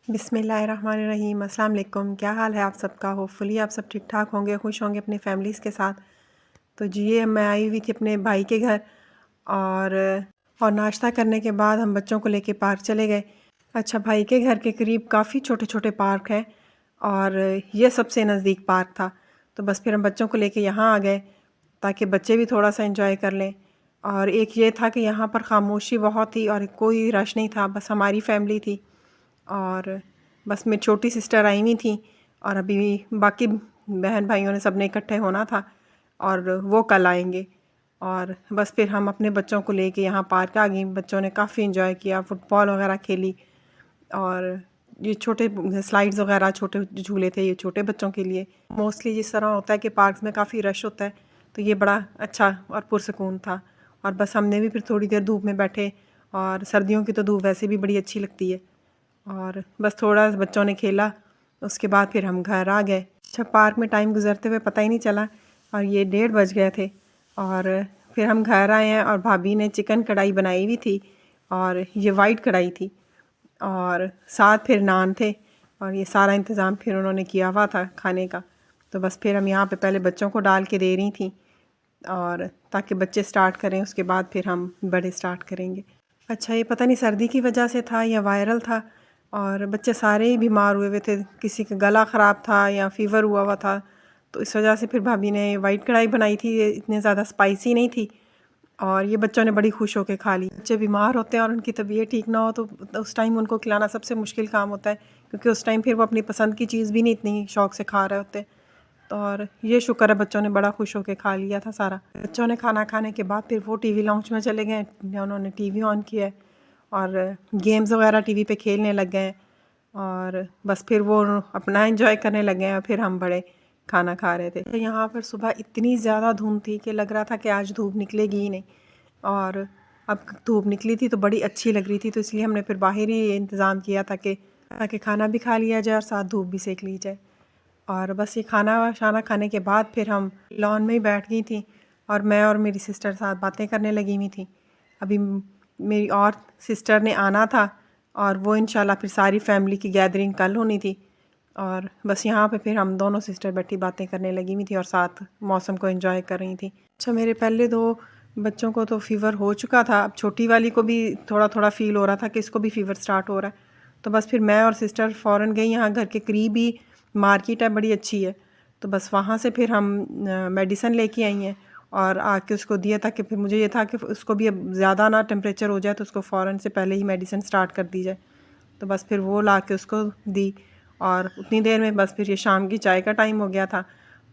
बिस्मिल्लाहिर्रहमानिर्रहीम। अस्सलाम वालेकुम। क्या हाल है आप सबका? होपफुली आप सब ठीक ठाक होंगे, खुश होंगे अपनी फैमिलीज़ के साथ। तो जी ये मैं आई हुई थी अपने भाई के घर और नाश्ता करने के बाद हम बच्चों को लेके पार्क चले गए। अच्छा, भाई के घर के करीब काफ़ी छोटे छोटे पार्क हैं और ये सबसे नज़दीक पार्क था। तो बस फिर हम बच्चों को लेके यहाँ आ गए ताकि बच्चे भी थोड़ा सा एंजॉय कर लें। और एक ये था कि यहाँ पर खामोशी बहुत थी और कोई रश नहीं था, बस हमारी फैमिली थी और बस मेरी छोटी सिस्टर आई हुई थी और अभी बाकी बहन भाइयों ने सब ने इकट्ठे होना था और वो कल आएंगे। और बस फिर हम अपने बच्चों को लेके यहाँ पार्क आ गई। बच्चों ने काफ़ी इन्जॉय किया, फुटबॉल वगैरह खेली और ये छोटे स्लाइड्स वगैरह छोटे झूले थे, ये छोटे बच्चों के लिए। मोस्टली जिस तरह होता है कि पार्क्स में काफ़ी रश होता है, तो ये बड़ा अच्छा और पुरसकून था। और बस हमने भी फिर थोड़ी देर धूप में बैठे और सर्दियों की तो धूप वैसे भी बड़ी अच्छी लगती है और बस थोड़ा बच्चों ने खेला, उसके बाद फिर हम घर आ गए। अच्छा, पार्क में टाइम गुजरते हुए पता ही नहीं चला और ये 1:30 बज गए थे और फिर हम घर आए हैं और भाभी ने चिकन कढ़ाई बनाई हुई थी और ये वाइट कढ़ाई थी और साथ फिर नान थे और ये सारा इंतज़ाम फिर उन्होंने किया हुआ था खाने का। तो बस फिर हम यहाँ पे पहले बच्चों को डाल के दे रही थी और ताकि बच्चे स्टार्ट करें, उसके बाद फिर हम बड़े स्टार्ट करेंगे। अच्छा, ये पता नहीं सर्दी की वजह से था या वायरल था और बच्चे सारे ही बीमार हुए हुए थे, किसी का गला ख़राब था या फ़ीवर हुआ हुआ था। तो इस वजह से फिर भाभी ने वाइट कढ़ाई बनाई थी, ये इतनी ज़्यादा स्पाइसी नहीं थी और ये बच्चों ने बड़ी खुश होकर खा ली। बच्चे बीमार होते हैं और उनकी तबीयत ठीक ना हो तो उस टाइम उनको खिलाना सबसे मुश्किल काम होता है, क्योंकि उस टाइम फिर वो अपनी पसंद की चीज़ भी नहीं इतनी शौक़ से खा रहे होते। तो और ये शुक्र है बच्चों ने बड़ा खुश होकर खा लिया था सारा। बच्चों ने खाना खाने के बाद फिर वो टीवी लाउंज में चले गए, उन्होंने टीवी ऑन किया है और गेम्स वगैरह टीवी पे खेलने लग गए और बस फिर वो अपना एंजॉय करने लगे हैं और फिर हम बड़े खाना खा रहे थे। तो यहाँ पर सुबह इतनी ज़्यादा धूप थी कि लग रहा था कि आज धूप निकलेगी ही नहीं और अब धूप निकली थी तो बड़ी अच्छी लग रही थी, तो इसलिए हमने फिर बाहर ही इंतज़ाम किया ताकि खाना भी खा लिया जाए और साथ धूप भी सेक ली जाए। और बस ये खाना शाना खाने के बाद फिर हम लॉन में ही बैठ गई थी और मैं और मेरी सिस्टर साथ बातें करने लगी हुई थी। अभी मेरी और सिस्टर ने आना था और वो इंशाल्लाह फिर सारी फैमिली की गैदरिंग कल होनी थी और बस यहाँ पे फिर हम दोनों सिस्टर बैठी बातें करने लगी हुई थी और साथ मौसम को एंजॉय कर रही थी। अच्छा, मेरे पहले 2 बच्चों को तो फ़ीवर हो चुका था, अब छोटी वाली को भी थोड़ा थोड़ा फ़ील हो रहा था कि इसको भी फ़ीवर स्टार्ट हो रहा है। तो बस फिर मैं और सिस्टर फ़ौरन गई, यहाँ घर के करीब ही मार्केट है, बड़ी अच्छी है, तो बस वहाँ से फिर हम मेडिसन लेके आई हैं और आके उसको दिया, ताकि फिर मुझे ये था कि उसको भी अब ज़्यादा ना टेम्परेचर हो जाए तो उसको फ़ौरन से पहले ही मेडिसिन स्टार्ट कर दी जाए। तो बस फिर वो ला के उसको दी और उतनी देर में बस फिर ये शाम की चाय का टाइम हो गया था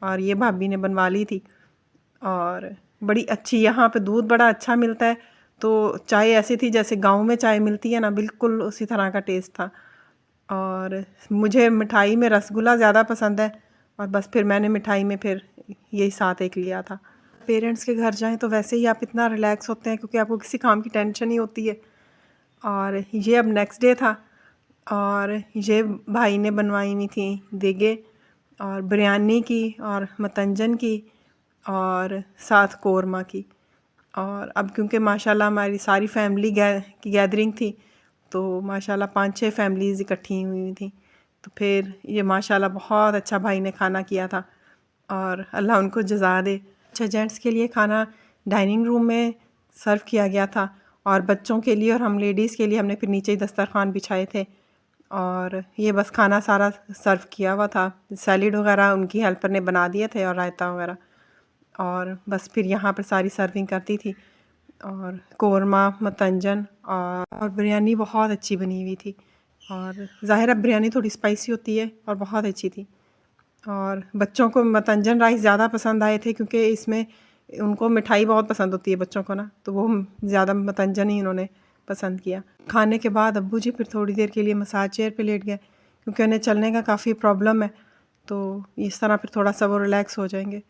और ये भाभी ने बनवा ली थी और बड़ी अच्छी, यहाँ पे दूध बड़ा अच्छा मिलता है, तो चाय ऐसी थी जैसे गाँव में चाय मिलती है ना, बिल्कुल उसी तरह का टेस्ट था। और मुझे मिठाई में रसगुल्ला ज़्यादा पसंद है और बस फिर मैंने मिठाई में फिर यही साथ एक लिया था। पेरेंट्स के घर जाएं तो वैसे ही आप इतना रिलैक्स होते हैं क्योंकि आपको किसी काम की टेंशन नहीं होती है। और ये अब नेक्स्ट डे था और ये भाई ने बनवाई हुई थी देगे और बिरयानी की और मतंजन की और साथ कोरमा की। और अब क्योंकि माशाल्लाह हमारी सारी फैमिली की गैदरिंग थी, तो माशाल्लाह 5-6 फैमिलीज़ इकट्ठी हुई थी, तो फिर ये माशाल्लाह बहुत अच्छा भाई ने खाना किया था और अल्लाह उनको जज़ा दे। अच्छा, जेंट्स के लिए खाना डाइनिंग रूम में सर्व किया गया था और बच्चों के लिए और हम लेडीज़ के लिए हमने फिर नीचे ही दस्तरखान बिछाए थे और ये बस खाना सारा सर्व किया हुआ था। सैलेड वगैरह उनकी हेल्पर ने बना दिए थे और रायता वगैरह, और बस फिर यहाँ पर सारी सर्विंग करती थी और कोरमा, मतंजन और बिरयानी बहुत अच्छी बनी हुई थी और ज़ाहिर है बिरयानी थोड़ी स्पाइसी होती है और बहुत अच्छी थी। और बच्चों को मतंजन राइस ज़्यादा पसंद आए थे क्योंकि इसमें उनको मिठाई बहुत पसंद होती है बच्चों को ना, तो वो ज़्यादा मतंजन ही उन्होंने पसंद किया। खाने के बाद अब्बू जी फिर थोड़ी देर के लिए मसाज चेयर पे लेट गए क्योंकि उन्हें चलने का काफ़ी प्रॉब्लम है, तो इस तरह फिर थोड़ा सा वो रिलैक्स हो जाएंगे।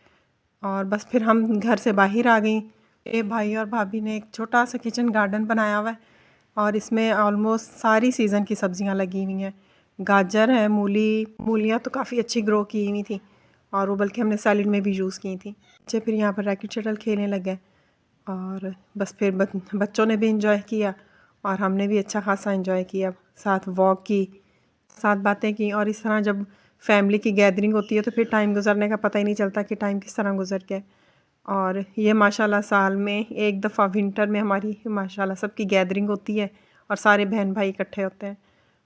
और बस फिर हम घर से बाहर आ गई। ये भाई और भाभी ने एक छोटा सा किचन गार्डन बनाया हुआ है और इसमें ऑलमोस्ट सारी सीज़न की सब्जियां लगी हुई हैं। गाजर है, मूलियाँ तो काफ़ी अच्छी ग्रो की हुई थी और वो बल्कि हमने सैलेड में भी यूज़ की थी। बच्चे फिर यहाँ पर रैकेट शटल खेलने लग गए और बस फिर बच्चों ने भी इंजॉय किया और हमने भी अच्छा खासा इंजॉय किया, साथ वॉक की, साथ बातें की, और इस तरह जब फैमिली की गैदरिंग होती है तो फिर टाइम गुजरने का पता ही नहीं चलता कि टाइम किस तरह गुजर गया। और ये माशाल्लाह साल में एक दफ़ा विंटर में हमारी माशाल्लाह सबकी गैदरिंग होती है और सारे बहन भाई इकट्ठे होते हैं,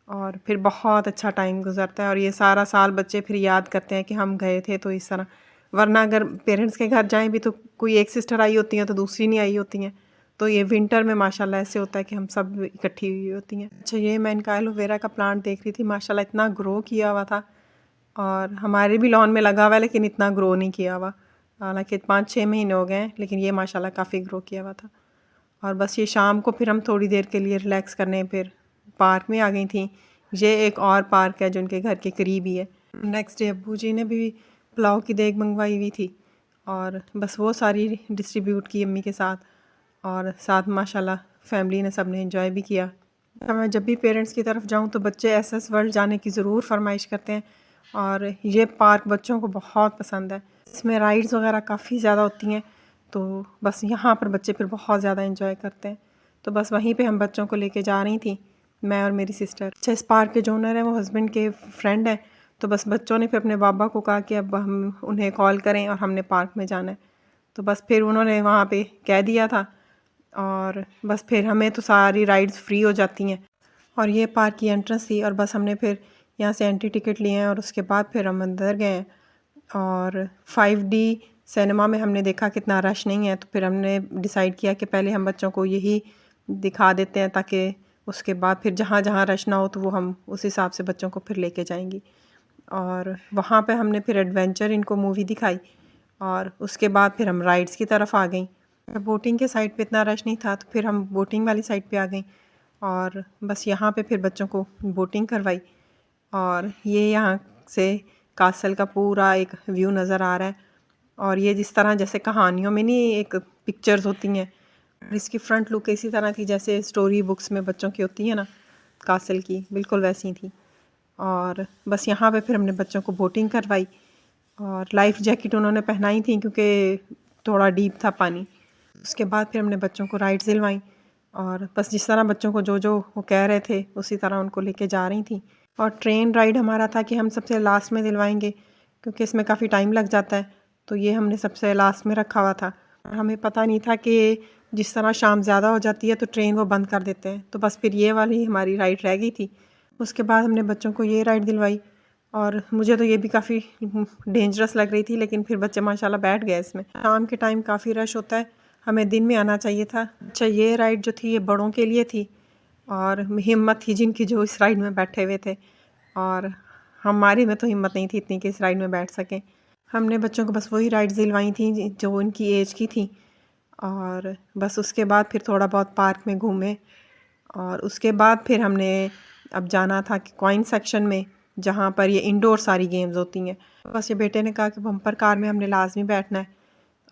और फिर बहुत अच्छा टाइम गुजरता है। और ये सारा साल बच्चे फिर याद करते हैं कि हम गए थे तो इस तरह, वरना अगर पेरेंट्स के घर जाएं भी तो कोई एक सिस्टर आई होती हैं तो दूसरी नहीं आई होती हैं। तो ये विंटर में माशाल्लाह ऐसे होता है कि हम सब इकट्ठी हुई होती हैं। अच्छा, ये मैं इनका एलोवेरा का प्लांट देख रही थी, माशाल्लाह इतना ग्रो किया हुआ था, और हमारे भी लॉन में लगा हुआ है लेकिन इतना ग्रो नहीं किया हुआ। हालांकि 5-6 महीने हो गए हैं, लेकिन ये माशाल्लाह काफ़ी ग्रो किया हुआ था। और बस ये शाम को फिर हम थोड़ी देर के लिए रिलैक्स करने फिर पार्क में आ गई थी। ये एक और पार्क है जो उनके घर के करीब ही है। नेक्स्ट डे अब्बू जी ने भी पुलाव की देग मंगवाई हुई थी, और बस वो सारी डिस्ट्रीब्यूट की अम्मी के साथ, और साथ माशाल्लाह फैमिली ने सब ने एंजॉय भी किया। मैं जब भी पेरेंट्स की तरफ जाऊं तो बच्चे एसएस वर्ल्ड जाने की ज़रूर फरमाइश करते हैं, और ये पार्क बच्चों को बहुत पसंद है। इसमें राइड्स वगैरह काफ़ी ज़्यादा होती हैं, तो बस यहाँ पर बच्चे फिर बहुत ज़्यादा एंजॉय करते हैं। तो बस वहीं पे हम बच्चों को लेके जा रही थी, मैं और मेरी सिस्टर। अच्छा, इस पार्क के जो ओनर हैं वो हस्बैंड के फ्रेंड हैं, तो बस बच्चों ने फिर अपने बाबा को कहा कि अब हम उन्हें कॉल करें और हमने पार्क में जाना है। तो बस फिर उन्होंने वहाँ पे कह दिया था, और बस फिर हमें तो सारी राइड्स फ्री हो जाती हैं। और ये पार्क की एंट्रेंस थी, और बस हमने फिर यहाँ से एंट्री टिकट लिए हैं, और उसके बाद फिर हम अंदर गए हैं। और 5D सिनेमा में हमने देखा कितना रश नहीं है, तो फिर हमने डिसाइड किया कि पहले हम बच्चों को यही दिखा देते हैं, ताकि उसके बाद फिर जहाँ जहाँ रश ना हो तो वो हम उस हिसाब से बच्चों को फिर लेके जाएंगी। और वहाँ पे हमने फिर एडवेंचर इनको मूवी दिखाई, और उसके बाद फिर हम राइड्स की तरफ आ गई। बोटिंग के साइड पे इतना रश नहीं था, तो फिर हम बोटिंग वाली साइड पे आ गई, और बस यहाँ पे फिर बच्चों को बोटिंग करवाई। और ये यहाँ से कासल का पूरा एक व्यू नज़र आ रहा है, और ये जिस तरह जैसे कहानियों में नहीं एक पिक्चर्स होती हैं, इसकी फ्रंट लुक इसी तरह थी जैसे स्टोरी बुक्स में बच्चों की होती है ना, कासल की बिल्कुल वैसी थी। और बस यहाँ पे फिर हमने बच्चों को बोटिंग करवाई, और लाइफ जैकेट उन्होंने पहनाई थी क्योंकि थोड़ा डीप था पानी। उसके बाद फिर हमने बच्चों को राइड्स दिलवाई, और बस जिस तरह बच्चों को जो जो वो कह रहे थे उसी तरह उनको लेके जा रही थी। और ट्रेन राइड हमारा था कि हम सबसे लास्ट में दिलवाएंगे, क्योंकि इसमें काफ़ी टाइम लग जाता है, तो ये हमने सबसे लास्ट में रखा हुआ था। हमें पता नहीं था कि जिस तरह शाम ज़्यादा हो जाती है तो ट्रेन वो बंद कर देते हैं, तो बस फिर ये वाली हमारी राइड रह गई थी। उसके बाद हमने बच्चों को ये राइड दिलवाई, और मुझे तो ये भी काफ़ी डेंजरस लग रही थी, लेकिन फिर बच्चे माशाल्लाह बैठ गए इसमें। शाम के टाइम काफ़ी रश होता है, हमें दिन में आना चाहिए था। अच्छा, ये राइड जो थी ये बड़ों के लिए थी, और हिम्मत थी जिनकी जो इस राइड में बैठे हुए थे, और हमारी में तो हिम्मत नहीं थी इतनी कि इस राइड में बैठ सकें। हमने बच्चों को बस वही राइड्स दिलवाई थी जो उनकी एज की थी, और बस उसके बाद फिर थोड़ा बहुत पार्क में घूमे, और उसके बाद फिर हमने अब जाना था कि कॉइन सेक्शन में, जहाँ पर ये इंडोर सारी गेम्स होती हैं। बस ये बेटे ने कहा कि बम्पर कार में हमने लाजमी बैठना है,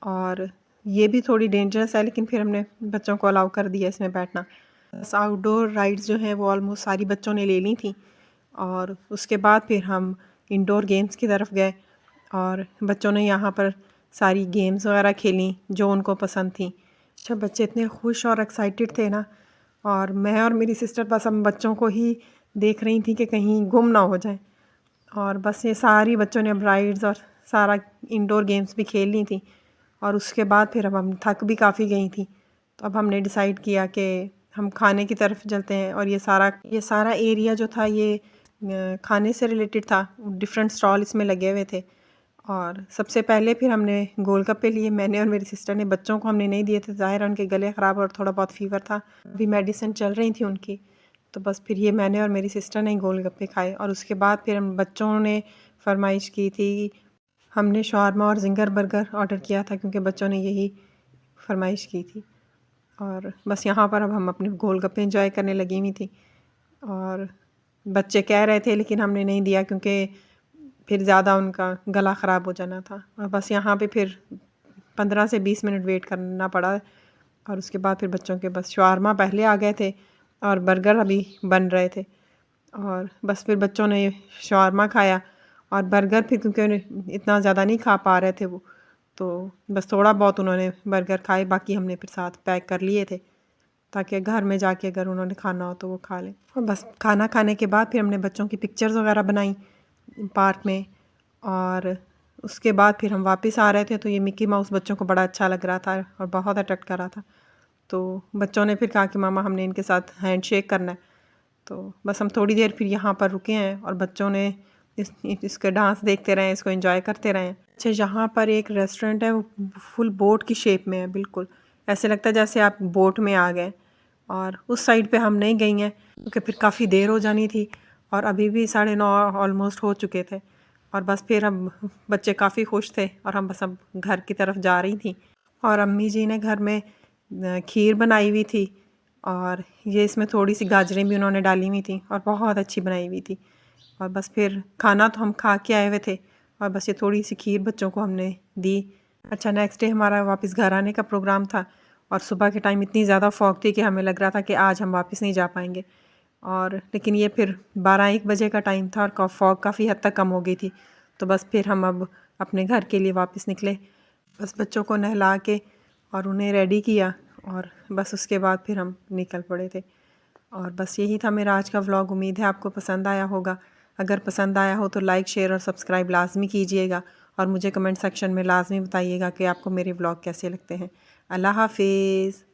और ये भी थोड़ी डेंजरस है, लेकिन फिर हमने बच्चों को अलाउ कर दिया इसमें बैठना। बस आउटडोर राइड्स जो हैं वो ऑलमोस्ट सारी बच्चों ने ले ली थी, और उसके बाद फिर हम इंडोर गेम्स की तरफ गए, और बच्चों ने यहाँ पर सारी गेम्स वगैरह खेली जो उनको पसंद थी। अच्छा, बच्चे इतने खुश और एक्साइटेड थे ना, और मैं और मेरी सिस्टर बस हम बच्चों को ही देख रही थी कि कहीं गुम ना हो जाए। और बस ये सारी बच्चों ने अब राइड्स और सारा इंडोर गेम्स भी खेल ली थी, और उसके बाद फिर अब हम थक भी काफ़ी गई थी, तो अब हमने डिसाइड किया कि हम खाने की तरफ चलते हैं। और ये सारा एरिया जो था ये खाने से रिलेटेड था, डिफरेंट स्टॉल इसमें लगे हुए थे। और सबसे पहले फिर हमने गोलगप्पे लिए, मैंने और मेरी सिस्टर ने। बच्चों को हमने नहीं दिए थे, ज़ाहिर है उनके गले ख़राब और थोड़ा बहुत फ़ीवर था, अभी मेडिसिन चल रही थी उनकी, तो बस फिर ये मैंने और मेरी सिस्टर ने गोलगप्पे खाए। और उसके बाद फिर हम बच्चों ने फरमाइश की थी, हमने शावरमा और जिंगर बर्गर ऑर्डर किया था क्योंकि बच्चों ने यही फरमाइश की थी। और बस यहाँ पर अब हम अपने गोलगप्पे एंजॉय करने लगी हुई थी, और बच्चे कह रहे थे लेकिन हमने नहीं दिया क्योंकि फिर ज़्यादा उनका गला ख़राब हो जाना था। और बस यहाँ पे फिर 15 से 20 मिनट वेट करना पड़ा, और उसके बाद फिर बच्चों के बस शावरमा पहले आ गए थे और बर्गर अभी बन रहे थे। और बस फिर बच्चों ने शावरमा खाया, और बर्गर फिर क्योंकि उन्हें इतना ज़्यादा नहीं खा पा रहे थे वो, तो बस थोड़ा बहुत उन्होंने बर्गर खाए, बाकी हमने फिर साथ पैक कर लिए थे। ताकि घर में जाके अगर उन्होंने खाना हो तो वो खा लें। और बस खाना खाने के बाद फिर हमने बच्चों की पिक्चर्स वगैरह बनाई पार्क में, और उसके बाद फिर हम वापस आ रहे थे तो ये मिक्की माउस बच्चों को बड़ा अच्छा लग रहा था और बहुत अट्रैक्ट कर रहा था। तो बच्चों ने फिर कहा कि मामा हमने इनके साथ हैंड शेक करना है। तो बस हम थोड़ी देर फिर यहाँ पर रुके हैं और बच्चों ने इसके डांस देखते रहे, इसको एंजॉय करते रहे। अच्छा, यहाँ पर एक रेस्टोरेंट है, वो फुल बोट की शेप में है, बिल्कुल ऐसे लगता है जैसे आप बोट में आ गए। और उस साइड पे हम नहीं गई हैं क्योंकि फिर काफ़ी देर हो जानी थी और अभी भी 9:30 ऑलमोस्ट हो चुके थे। और बस फिर हम बच्चे काफ़ी खुश थे और हम बस अब घर की तरफ जा रही थी। और अम्मी जी ने घर में खीर बनाई हुई थी और ये इसमें थोड़ी सी गाजरें भी उन्होंने डाली हुई थी और बहुत अच्छी बनाई हुई थी। और बस फिर खाना तो हम खा के आए हुए थे और बस ये थोड़ी सी खीर बच्चों को हमने दी। अच्छा, नेक्स्ट डे हमारा वापस घर आने का प्रोग्राम था और सुबह के टाइम इतनी ज़्यादा फॉग थी कि हमें लग रहा था कि आज हम वापस नहीं जा पाएंगे। और लेकिन ये फिर 12-1 बजे का टाइम था और फॉग काफ़ी हद तक कम हो गई थी। तो बस फिर हम अब अपने घर के लिए वापस निकले। बस बच्चों को नहला के और उन्हें रेडी किया और बस उसके बाद फिर हम निकल पड़े थे। और बस यही था मेरा आज का व्लॉग। उम्मीद है आपको पसंद आया होगा। अगर पसंद आया हो तो लाइक, शेयर और सब्सक्राइब लाजमी कीजिएगा और मुझे कमेंट सेक्शन में लाजमी बताइएगा कि आपको मेरे व्लॉग कैसे लगते हैं। अल्लाह हाफिज़।